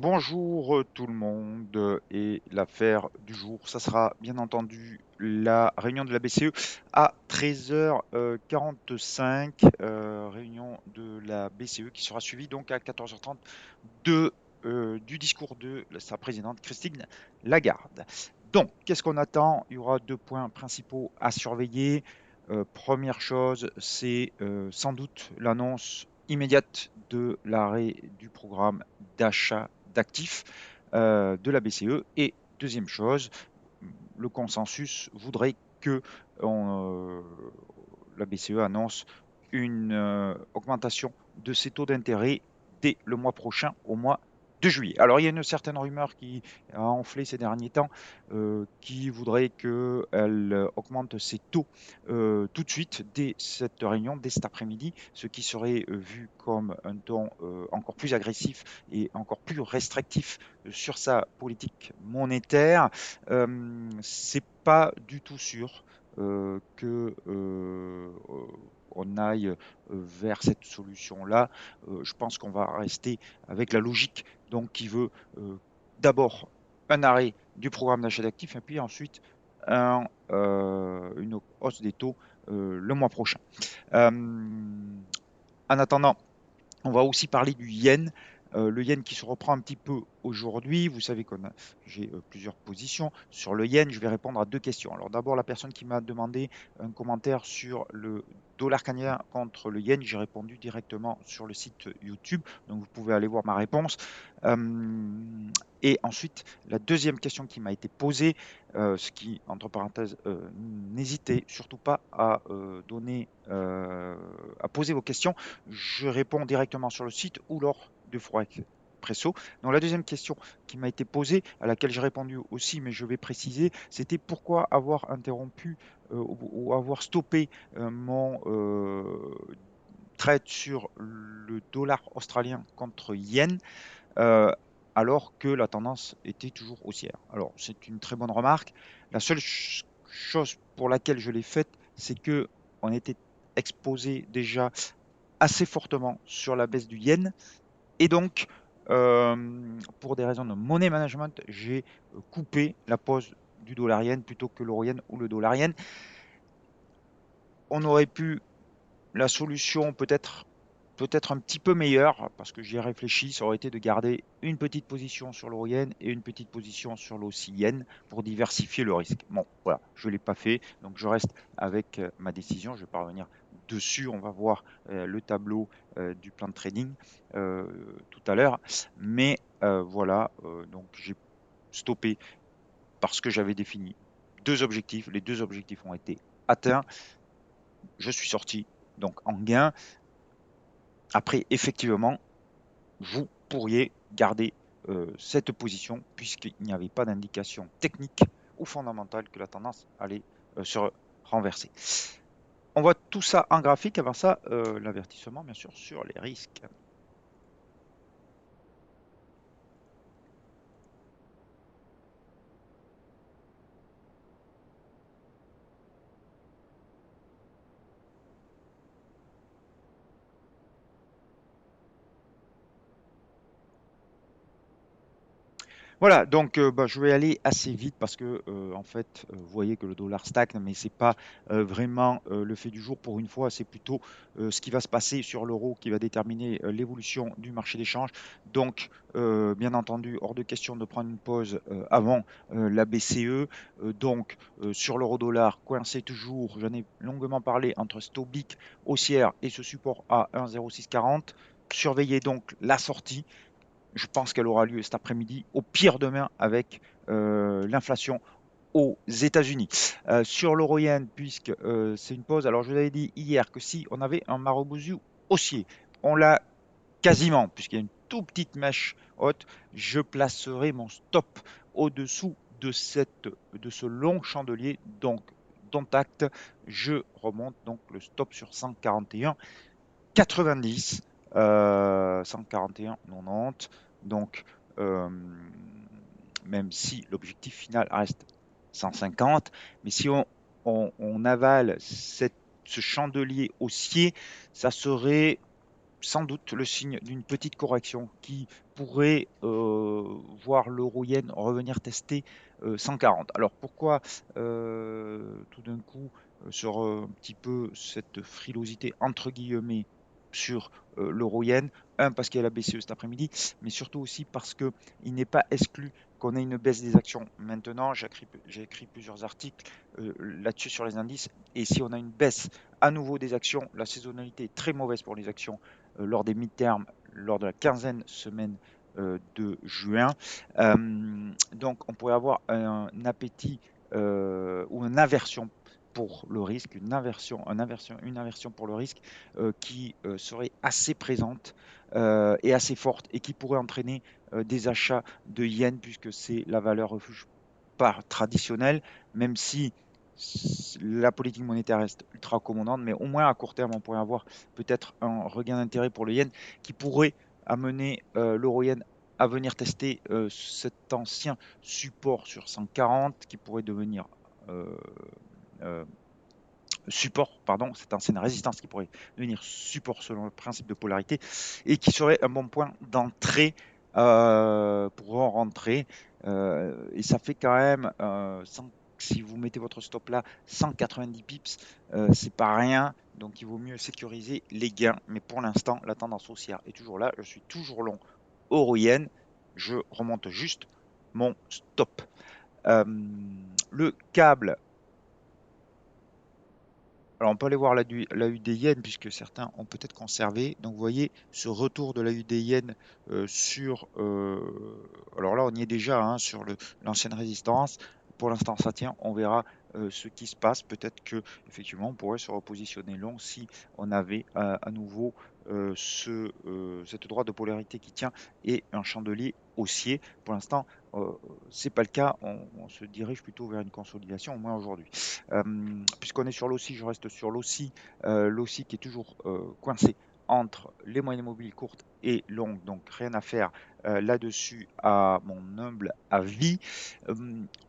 Bonjour tout le monde et l'affaire du jour, ça sera bien entendu la réunion de la BCE à 13h45, réunion de la BCE qui sera suivie donc à 14h30 du discours de sa présidente Christine Lagarde. Donc, qu'est-ce qu'on attend? Il y aura deux points principaux à surveiller. Première chose, c'est sans doute l'annonce immédiate de l'arrêt du programme d'achat d'actifs de la BCE. Et deuxième chose, le consensus voudrait que on, la BCE annonce une augmentation de ses taux d'intérêt dès le mois prochain, au mois de juillet. Alors, il y a une certaine rumeur qui a enflé ces derniers temps, qui voudrait qu'elle augmente ses taux tout de suite, dès cette réunion, dès cet après-midi, ce qui serait vu comme un ton encore plus agressif et encore plus restrictif sur sa politique monétaire. C'est pas du tout sûr que on aille vers cette solution-là. Je pense qu'on va rester avec la logique donc qui veut d'abord un arrêt du programme d'achat d'actifs et puis ensuite une hausse des taux le mois prochain. En attendant, on va aussi parler du yen. Le yen qui se reprend un petit peu aujourd'hui. Vous savez que j'ai plusieurs positions sur le yen. Je vais répondre à deux questions. Alors d'abord, la personne qui m'a demandé un commentaire sur le dollar canadien contre le yen, j'ai répondu directement sur le site YouTube. Donc vous pouvez aller voir ma réponse. Et ensuite, la deuxième question qui m'a été posée, ce qui, entre parenthèses, n'hésitez surtout pas à à poser vos questions. Je réponds directement sur le site ou lors du Forex Presso. Donc la deuxième question qui m'a été posée, à laquelle j'ai répondu aussi, mais je vais préciser, c'était pourquoi avoir interrompu ou avoir stoppé mon trade sur le dollar australien contre yen euh, alors que la tendance était toujours haussière. Alors c'est une très bonne remarque. La seule chose pour laquelle je l'ai faite, c'est que on était exposé déjà assez fortement sur la baisse du yen. Et donc, pour des raisons de money management, j'ai coupé la pause du dollar yen plutôt que l'euro yen ou le dollar yen. On aurait pu, la solution peut-être un petit peu meilleure, parce que j'y ai réfléchi, ça aurait été de garder une petite position sur l'euro yen et une petite position sur l'AUSSI yen pour diversifier le risque. Bon, voilà, je ne l'ai pas fait, donc je reste avec ma décision. Je vais pas revenir dessus. On va voir le tableau du plan de trading tout à l'heure. Mais voilà, donc j'ai stoppé parce que j'avais défini deux objectifs. Les deux objectifs ont été atteints. Je suis sorti donc en gain. Après, effectivement, vous pourriez garder cette position puisqu'il n'y avait pas d'indication technique ou fondamentale que la tendance allait se renverser. On voit tout ça en graphique. Avant ça, l'avertissement, bien sûr, sur les risques. Voilà, donc je vais aller assez vite parce que en fait, vous voyez que le dollar stagne, mais c'est pas vraiment le fait du jour pour une fois, c'est plutôt ce qui va se passer sur l'euro qui va déterminer l'évolution du marché d'échange. Donc, bien entendu, hors de question de prendre une pause avant la BCE. Donc, sur l'euro-dollar, coincé toujours, j'en ai longuement parlé entre cette oblique haussière et ce support à 1,0640. Surveillez donc la sortie. Je pense qu'elle aura lieu cet après-midi, au pire demain, avec l'inflation aux États-Unis. Sur l'euro yen, puisque c'est une pause, alors je vous avais dit hier que si on avait un Marubozu haussier, on l'a quasiment, puisqu'il y a une toute petite mèche haute, je placerai mon stop au-dessous de ce long chandelier, donc dont acte, je remonte donc le stop sur 141,90, 141,90. Donc, euh, même si l'objectif final reste 150, mais si on avale ce chandelier haussier, ça serait sans doute le signe d'une petite correction qui pourrait voir l'euro-yen revenir tester 140. Alors pourquoi tout d'un coup sur un petit peu cette frilosité entre guillemets sur l'euro-yen? Un, parce qu'il y a la BCE cet après-midi, mais surtout aussi parce qu'il n'est pas exclu qu'on ait une baisse des actions. Maintenant, j'ai écrit plusieurs articles là-dessus sur les indices, et si on a une baisse à nouveau des actions, la saisonnalité est très mauvaise pour les actions lors des mi-termes, lors de la quinzaine semaine de juin. Donc on pourrait avoir un appétit ou une aversion pour le risque, une aversion pour le risque qui serait assez présente et assez forte et qui pourrait entraîner des achats de yens puisque c'est la valeur refuge par traditionnelle, même si la politique monétaire reste ultra accommodante, mais au moins à court terme, on pourrait avoir peut-être un regain d'intérêt pour le yen qui pourrait amener l'euro-yen à venir tester cet ancien support sur 140 qui pourrait devenir euh, euh, support, pardon, cette ancienne résistance qui pourrait devenir support selon le principe de polarité et qui serait un bon point d'entrée pour en rentrer. Et ça fait quand même, si vous mettez votre stop là, 190 pips, c'est pas rien. Donc il vaut mieux sécuriser les gains. Mais pour l'instant, la tendance haussière est toujours là. Je suis toujours long euro-yen. Je remonte juste mon stop. Le câble, alors on peut aller voir la U des yens puisque certains ont peut-être conservé. Donc vous voyez ce retour de la U des yens sur... alors là on y est déjà hein, sur l'ancienne résistance. Pour l'instant ça tient, on verra ce qui se passe. Peut-être que effectivement on pourrait se repositionner long si on avait à nouveau cette droite de polarité qui tient et un chandelier haussier. Pour l'instant euh, c'est pas le cas, on se dirige plutôt vers une consolidation au moins aujourd'hui. Puisqu'on est sur l'OSI, je reste sur l'OSI, l'OSI qui est toujours coincé entre les moyennes mobiles courtes et longues, donc rien à faire là-dessus à mon humble avis.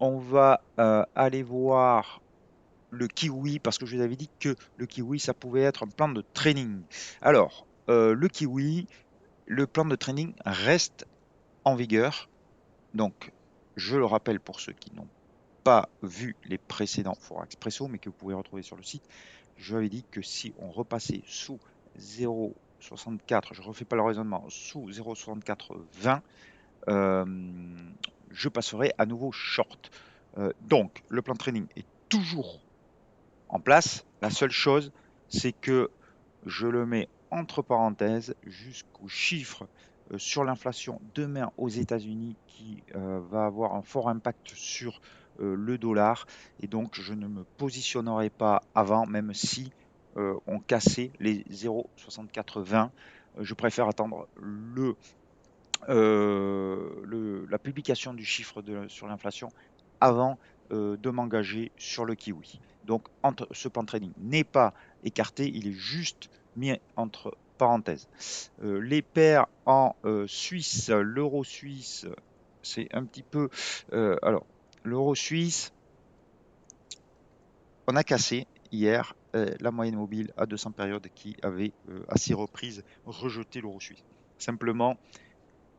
On va aller voir le kiwi parce que je vous avais dit que le kiwi ça pouvait être un plan de training. Alors le kiwi, le plan de training reste en vigueur, donc je le rappelle pour ceux qui n'ont pas vu les précédents Forex mais que vous pouvez retrouver sur le site, je avais dit que si on repassait sous 0,64, je ne refais pas le raisonnement, sous 0,6420, je passerai à nouveau short. Donc, le plan de trading est toujours en place. La seule chose, c'est que je le mets entre parenthèses jusqu'au chiffre sur l'inflation demain aux États-Unis qui va avoir un fort impact sur le dollar. Et donc, je ne me positionnerai pas avant, même si on cassait les 0,6420. Je préfère attendre la publication du chiffre sur l'inflation avant de m'engager sur le kiwi. Donc, ce pan trading n'est pas écarté, il est juste mis entre parenthèses. Les paires en Suisse, l'euro suisse, c'est un petit peu... alors, l'euro suisse, on a cassé hier la moyenne mobile à 200 périodes qui avait à 6 reprises rejeté l'euro suisse. Simplement,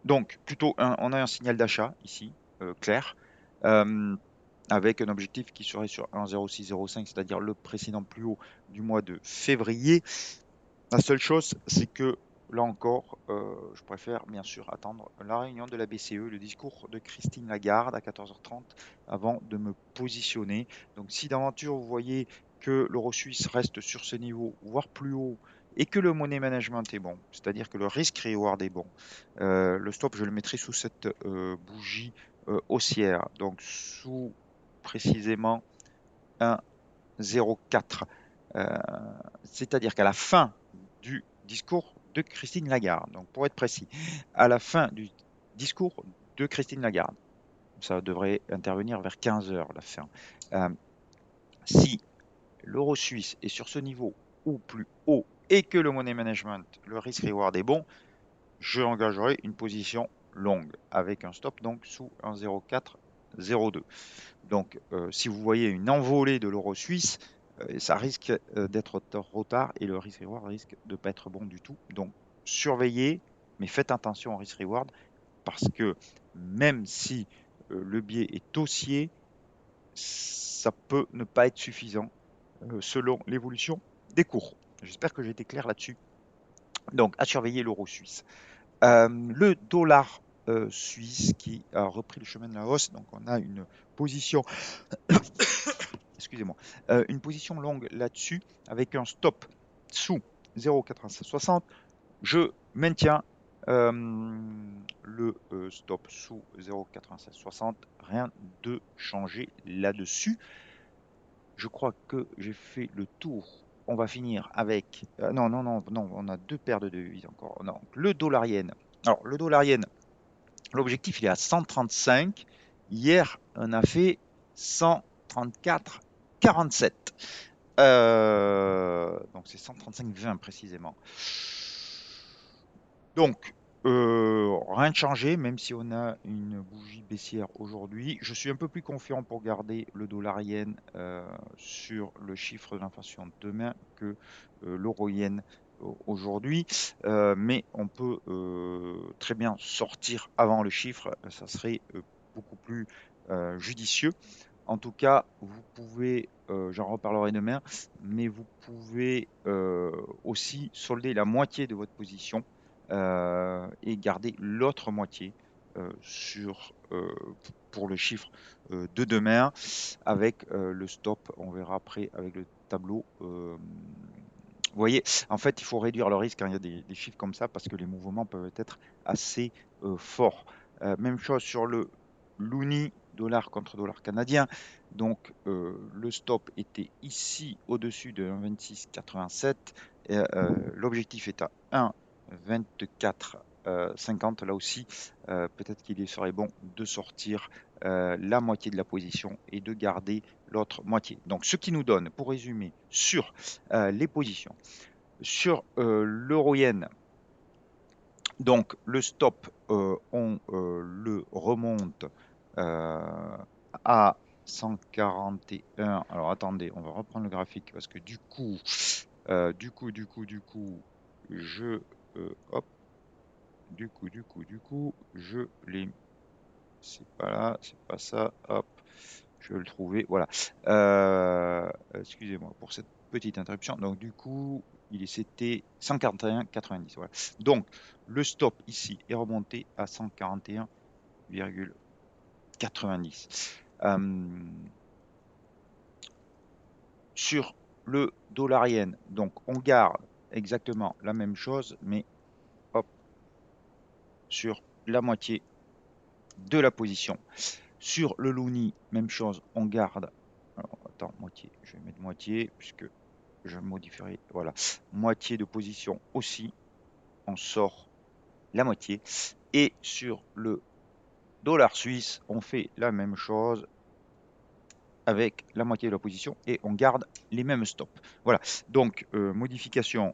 donc, plutôt, on a un signal d'achat ici, clair, euh, avec un objectif qui serait sur 1,0605, c'est-à-dire le précédent plus haut du mois de février. La seule chose, c'est que là encore, je préfère bien sûr attendre la réunion de la BCE, le discours de Christine Lagarde à 14h30 avant de me positionner. Donc, si d'aventure vous voyez que l'euro suisse reste sur ce niveau, voire plus haut, et que le money management est bon, c'est-à-dire que le risque reward est bon, le stop, je le mettrai sous cette bougie haussière, donc sous précisément 1,04. Euh, C'est-à-dire qu'à la fin du discours de Christine Lagarde, donc pour être précis, à la fin du discours de Christine Lagarde, ça devrait intervenir vers 15 heures la fin, euh, si l'euro suisse est sur ce niveau ou plus haut et que le money management, le risk reward est bon, je engagerai une position longue avec un stop donc sous 1,0402. Donc, si vous voyez une envolée de l'euro suisse, ça risque d'être trop tard et le risque reward risque de ne pas être bon du tout. Donc, surveillez, mais faites attention au risk-reward parce que même si le biais est haussier, ça peut ne pas être suffisant selon l'évolution des cours. J'espère que j'ai été clair là-dessus. Donc, à surveiller l'euro suisse. Le dollar suisse qui a repris le chemin de la hausse. Donc, on a une position, excusez-moi, une position longue là-dessus avec un stop sous 0,9660. Je maintiens le stop sous 0,9660. Rien de changé là-dessus. Je crois que j'ai fait le tour. On va finir avec... non, non, non, non, on a deux paires de devises encore. Non, le dollar yen. Alors, le dollar yen, l'objectif, il est à 135. Hier, on a fait 134,47. Donc, c'est 135,20 précisément. Donc, rien de changé, même si on a une bougie baissière aujourd'hui. Je suis un peu plus confiant pour garder le dollar yen sur le chiffre de l'inflation demain que l'euro yen aujourd'hui. Mais on peut très bien sortir avant le chiffre. Ça serait beaucoup plus judicieux. En tout cas, vous pouvez, j'en reparlerai demain, mais vous pouvez aussi solder la moitié de votre position et garder l'autre moitié pour le chiffre de demain avec le stop. On verra après avec le tableau. Vous voyez, en fait, il faut réduire le risque quand il y a des chiffres comme ça parce que les mouvements peuvent être assez forts. Même chose sur le loonie, dollar contre dollar canadien. Donc, le stop était ici au-dessus de 1,2687. L'objectif est à 1,2450. Là aussi, peut-être qu'il serait bon de sortir la moitié de la position et de garder l'autre moitié. Donc, ce qui nous donne, pour résumer, sur les positions, sur l'euro yen, donc le stop, on le remonte à 141. Alors attendez, on va reprendre le graphique parce que du coup, je hop, je l'ai. C'est pas là, c'est pas ça. Hop, je vais le trouver. Voilà. Excusez-moi pour cette petite interruption. Donc du coup, c'était 141,90. Voilà. Donc le stop ici est remonté à 141,90. Sur le dollar yen, donc on garde exactement la même chose, mais hop, sur la moitié de la position. Sur le loonie, même chose, on garde. Alors, attends, moitié, je vais mettre moitié, puisque je modifierai. Voilà, moitié de position aussi. On sort la moitié. Et sur le dollar suisse, on fait la même chose avec la moitié de la position et on garde les mêmes stops. Voilà, donc modification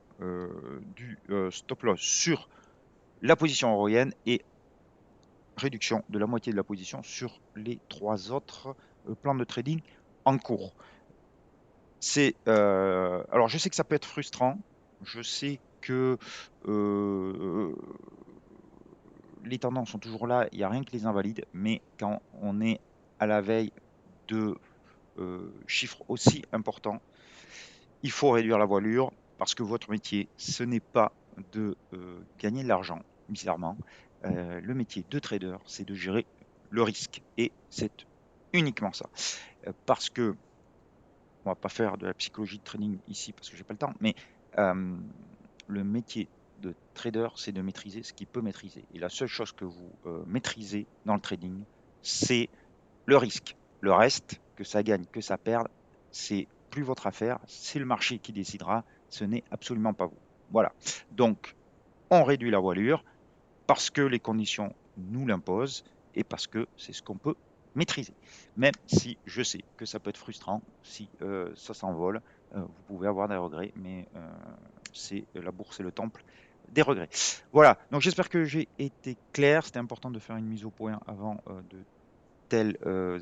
du stop loss sur la position européenne et réduction de la moitié de la position sur les trois autres plans de trading en cours. Alors je sais que ça peut être frustrant, je sais que les tendances sont toujours là, il n'y a rien qui les invalide, mais quand on est à la veille de chiffres aussi importants, il faut réduire la voilure parce que votre métier, ce n'est pas de gagner de l'argent, bizarrement. Le métier de trader, c'est de gérer le risque et c'est uniquement ça. Parce que, on va pas faire de la psychologie de trading ici parce que j'ai pas le temps, mais le métier de trader, c'est de maîtriser ce qu'il peut maîtriser. Et la seule chose que vous maîtrisez dans le trading, c'est le risque. Le reste, que ça gagne, que ça perde, c'est plus votre affaire, c'est le marché qui décidera, ce n'est absolument pas vous. Voilà. Donc, on réduit la voilure parce que les conditions nous l'imposent et parce que c'est ce qu'on peut maîtriser. Même si je sais que ça peut être frustrant, si ça s'envole, vous pouvez avoir des regrets, mais c'est la bourse et le temple des regrets. Voilà, donc j'espère que j'ai été clair. C'était important de faire une mise au point avant de tels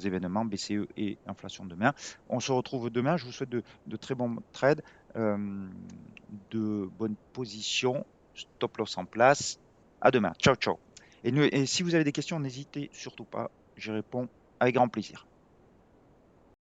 événements, BCE et inflation demain. On se retrouve demain. Je vous souhaite de très bons trades, de bonnes positions stop loss en place. À demain. Ciao, ciao. Et si vous avez des questions, n'hésitez surtout pas. Je réponds avec grand plaisir.